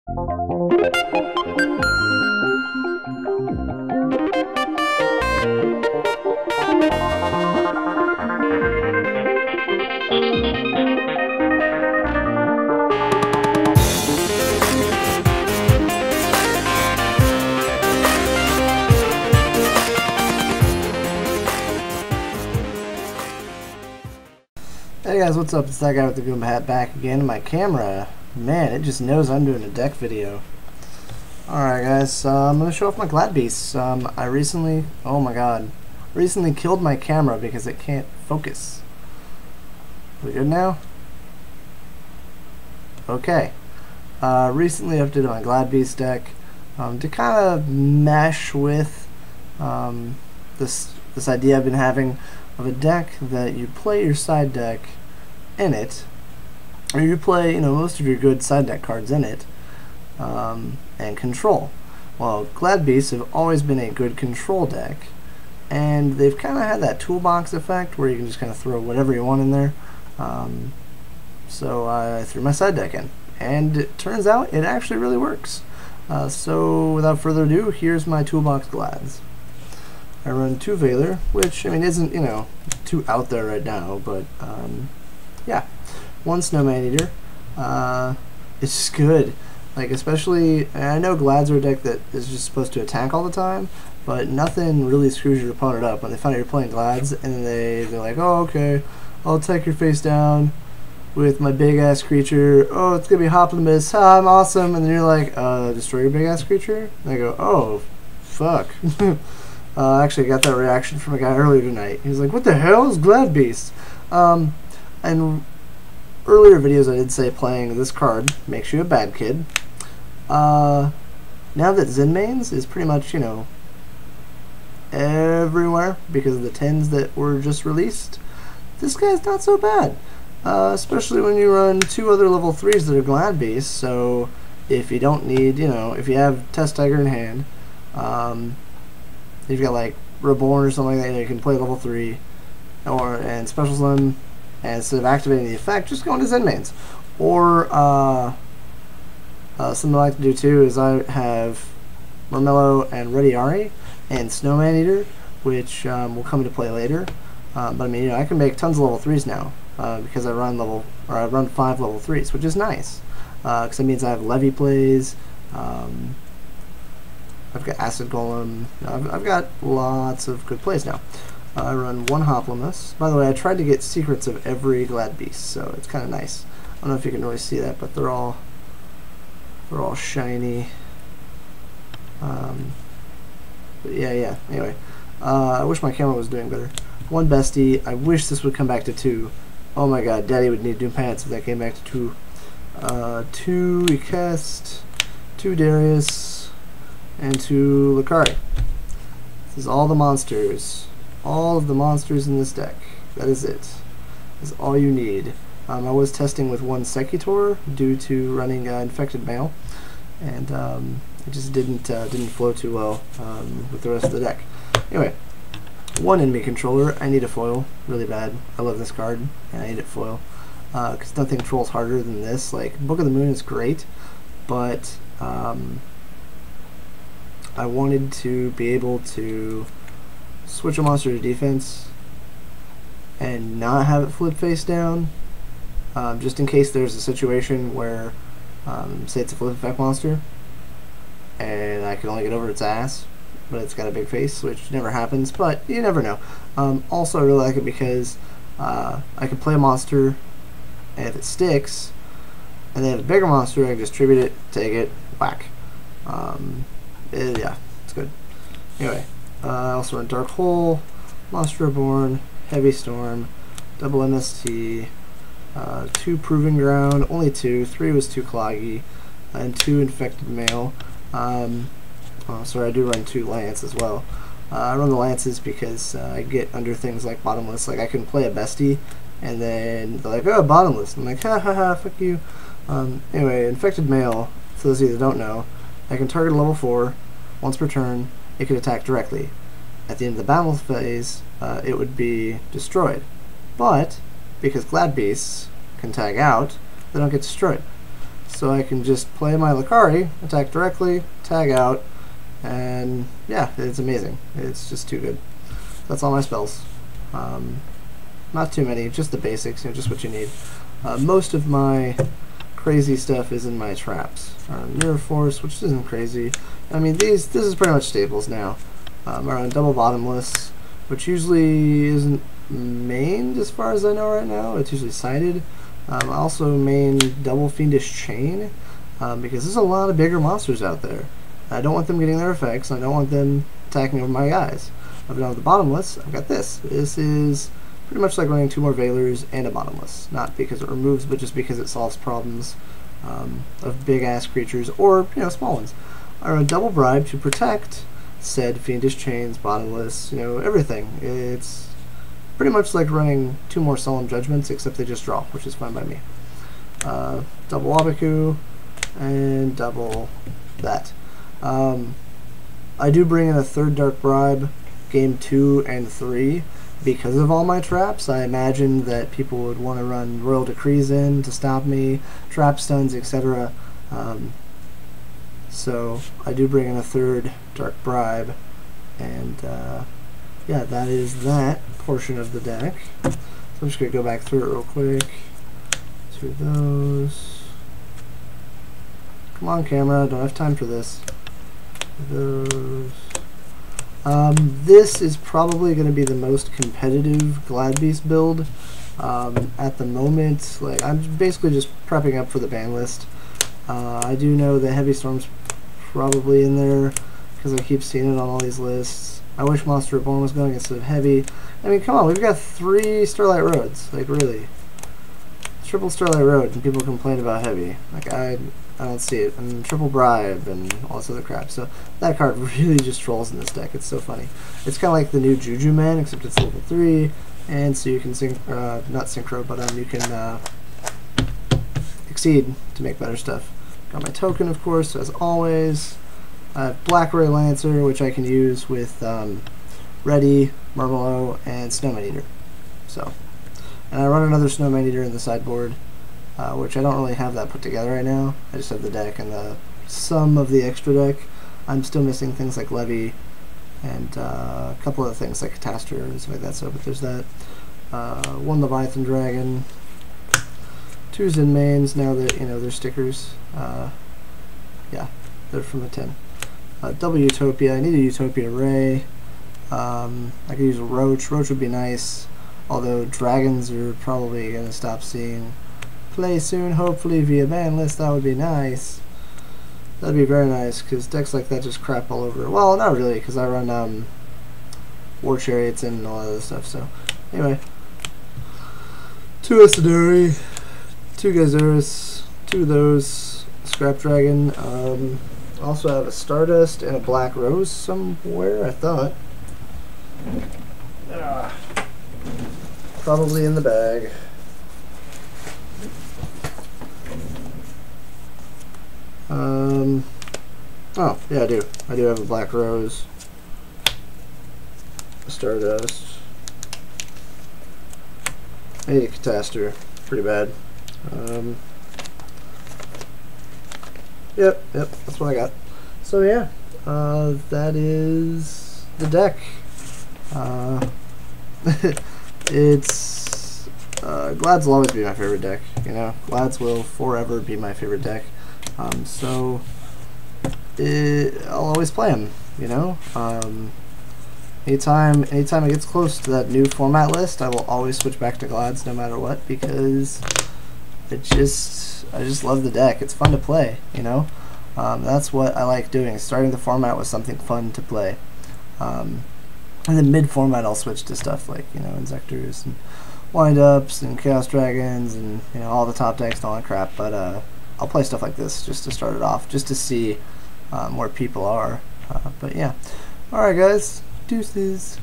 Hey guys, what's up? It's that guy with the Goomba hat back again. My camera, man, it just knows I'm doing a deck video. Alright guys, I'm going to show off my Glad Beasts. I recently, oh my god, recently killed my camera because it can't focus. We good now? Okay. Recently updated my Glad Beast deck to kind of mesh with this idea I've been having of a deck that you play your side deck in it, or you play, most of your good side deck cards in it, and control. Well, Glad Beasts have always been a good control deck, and they've kind of had that toolbox effect where you can just kind of throw whatever you want in there. So I threw my side deck in, and it turns out it actually really works. So without further ado, here's my Toolbox Glads. I run 2 Valor, which, isn't, too out there right now, but, yeah. 1 Snowman Eater. It's just good. Like, especially, I know Glads are a deck that is just supposed to attack all the time, but nothing really screws your opponent up when they find out you're playing Glads, and they're like, oh, okay, I'll take your face down with my big-ass creature. Oh, it's gonna be Hoplimus. Ha, I'm awesome. And then you're like, destroy your big-ass creature? And they go, oh, fuck. Actually, I got that reaction from a guy earlier tonight. He was like, what the hell is Glad Beast? And earlier videos I did say playing this card makes you a bad kid. Now that Zenmaines is pretty much, everywhere because of the 10s that were just released, this guy's not so bad. Especially when you run 2 other level 3s that are Glad Beasts, so if you don't need, if you have Test Tiger in hand, you've got like Reborn or something like that, you can play level 3 and Special Slim, and instead of activating the effect, just go into Zenmaines. Or something I like to do too is I have Mermello and Rediari and Snowman Eater, which will come into play later. But I can make tons of level 3s now because I run 5 level 3s, which is nice because that means I have Levy plays. I've got Acid Golem. I've got lots of good plays now. I run 1 Hoplimus. By the way, I tried to get secrets of every Glad Beast, so it's kind of nice. I don't know if you can really see that, but they're all shiny. But yeah. Anyway, I wish my camera was doing better. 1 Bestie. I wish this would come back to 2. Oh my God, Daddy would need Doom Pants if that came back to 2. 2 Request, 2 Darius, and 2 Lucari. This is all the monsters. All of the monsters in this deck. That is it. That's all you need. I was testing with 1 Secutor due to running Infected Male, and it just didn't flow too well with the rest of the deck. Anyway, 1 enemy controller. I need a foil really bad. I love this card, and I need it foil because nothing trolls harder than this. Like, Book of the Moon is great, but I wanted to be able to switch a monster to defense and not have it flip face down, just in case there's a situation where, say it's a flip effect monster, and I can only get over its ass, but it's got a big face, which never happens, but you never know. Also, I really like it because I can play a monster, and if it sticks, and they have a bigger monster, I can just tribute it, take it, whack. Yeah, it's good. Anyway, I also run Dark Hole, Monster Reborn, Heavy Storm, double MST, 2 Proving Ground, only 2, 3 was too cloggy, and 2 Infected Male. Sorry, I do run 2 Lance as well. I run the Lances because I get under things like Bottomless. Like, I can play a Bestie, and then they're like, oh, Bottomless. And I'm like, ha ha ha, fuck you. Anyway, Infected Male, for those of you that don't know, I can target a level 4 once per turn. It could attack directly. At the end of the battle phase, it would be destroyed. But because Glad Beasts can tag out, they don't get destroyed. so I can just play my Lucari, attack directly, tag out, and yeah, it's amazing. It's just too good. That's all my spells. Not too many, just the basics, just what you need. Most of my crazy stuff is in my traps. Mirror Force, which isn't crazy. I mean, this is pretty much staples now. Around double bottomless, which usually isn't mained as far as I know right now. It's usually sided. I also main double fiendish chain because there's a lot of bigger monsters out there. I don't want them getting their effects. I don't want them attacking over my guys. I've done with the bottomless. I've got this. This is pretty much like running 2 more Veilers and a bottomless. Not because it removes, but just because it solves problems of big ass creatures or small ones. I run double bribe to protect said fiendish chains, bottomless, everything. It's pretty much like running 2 more solemn judgments, except they just draw, which is fine by me. Double Wabaku and double that. I do bring in a 3rd dark bribe game 2 and 3 because of all my traps. I imagine that people would want to run Royal Decrees in to stop me, trap stuns, etc. So I do bring in a 3rd dark bribe, and yeah, that is that portion of the deck. So I'm just going to go back through it real quick. 2 of those. Come on, camera, don't have time for this. Those. This is probably going to be the most competitive Gladbeast build at the moment. Like, I'm basically just prepping up for the ban list. I do know that Heavy Storm's probably in there because I keep seeing it on all these lists. I wish Monster Reborn was going instead of Heavy. I mean, come on, we've got 3 Starlight Roads. Like, really. Triple Starlight Road, and people complain about Heavy. Like, I don't see it. And Triple Bribe and all this other crap. So that card really just trolls in this deck. It's so funny. It's kind of like the new Juju Man, except it's level 3, and so you can not synchro, but you can exceed to make better stuff. Got my token, of course, as always. I have Black Ray Lancer, which I can use with Ready, Murmelo, and Snowman Eater. So, and I run another Snowman Eater in the sideboard, which I don't really have that put together right now. I just have the deck and some of the extra deck. I'm still missing things like Levy and a couple other things like Catastor and stuff like that. So, but there's that. 1 Leviathan Dragon. 2 Zen mains, now that they're stickers. Yeah, they're from a 10. Double Utopia. I need a Utopia Ray. I could use a Roach. Roach would be nice, although dragons are probably going to stop seeing play soon, hopefully via ban list. That would be nice. That'd be very nice, because decks like that just crap all over. Well, not really, because I run War Chariots and all that other stuff. So, anyway. 2 Asadori, 2 Gazuris, 2 of those, Scrap Dragon. Also have a Stardust and a Black Rose somewhere, I thought. Probably in the bag. Oh, yeah, I do. I do have a Black Rose, a Stardust. I need a Catastor. Pretty bad. Yep, that's what I got. So yeah, that is the deck. It's Glads will always be my favorite deck. Glads will forever be my favorite deck. So I'll always play them. Anytime it gets close to that new format list, I will always switch back to Glads no matter what, because I just love the deck. It's fun to play, that's what I like doing, starting the format with something fun to play. And then mid-format I'll switch to stuff like, Inzectors and Wind-Ups and Chaos Dragons and, all the top decks and all that crap, but I'll play stuff like this just to start it off, just to see where people are. But yeah. Alright guys, deuces.